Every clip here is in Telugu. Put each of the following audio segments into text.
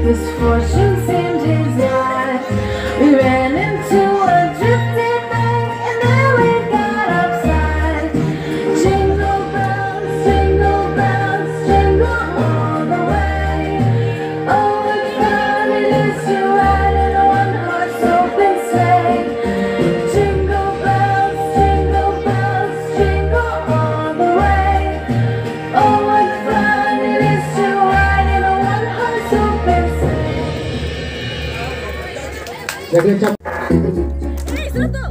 misfortune seemed his lot. We ran into a drifting lake and then we got upside. Jingle bells, jingle all the way. Oh, what fun it is to ride in a one-horse open sleigh. Jingle bells, jingle all the way. Oh, what fun it is to ride in a one-horse open sleigh. Hey, Soto!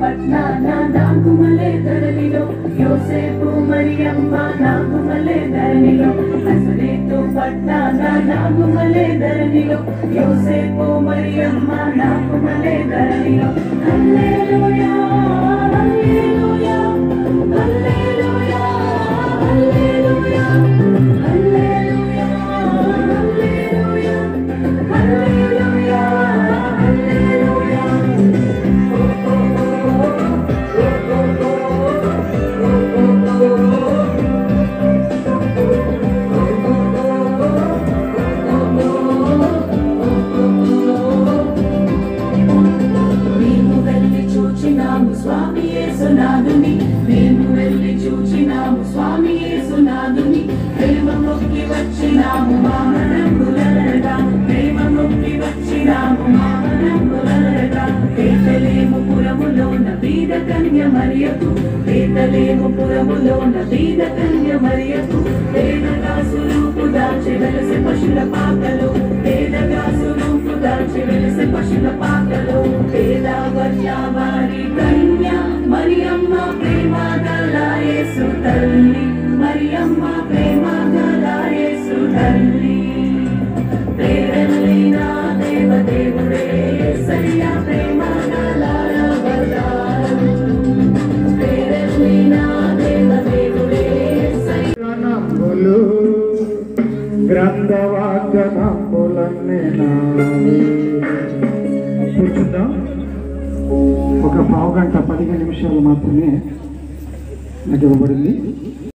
పట్నాన నాగుమలే ధరణిలో యోసేపు మరియమ్మ నాగుమలే ధరణిలో నజరేతు పట్నాన నాగుమలే ధరణిలో యోసేపు మరియమ్మ నాగుమలే ధరణిలో హల్లెలూయా హల్లెలూయా హల్లెలూయా హల్లెలూయా హల్లెలూయా హల్లెలూయా హల్లెలూయా హల్లెలూయా మేము వెళ్ళి చూచినాము స్వామి యేసునాథుని మేము వెళ్ళి చూచినాము స్వామి యేసునాథుని ప్రేమ మొక్కి వచ్చినాము మామనంబులరగా ప్రేమ మొక్కి వచ్చినాము మామనంబులరగా బేతలేము పురములోన బీద కన్య మరియకు బేతలేము పురములోన బీద కన్య మరియకు పేదగా సురూపు దాచి వెలసే పశుల పాకలో పేదగా సురూపు దాచి వెలసే పశుల పాకలో పేద వర్ణ వారి కన్య మరియమ్మ ప్రేమ గల యేసు తల్లి మరియమ్మ ప్రేమ గల యేసు తల్లి ప్రేరణ దేవదేవుడే యేసయ్య ప్రేమ గల అవతారం ప్రేరణ దేవదేవుడే యేసయ్య గ్రంథవాక్యములన్నీ కూర్చుందాం. ఒక పావుగంట 15 నిమిషాలు మాత్రమే నాకు ఇవ్వబడింది.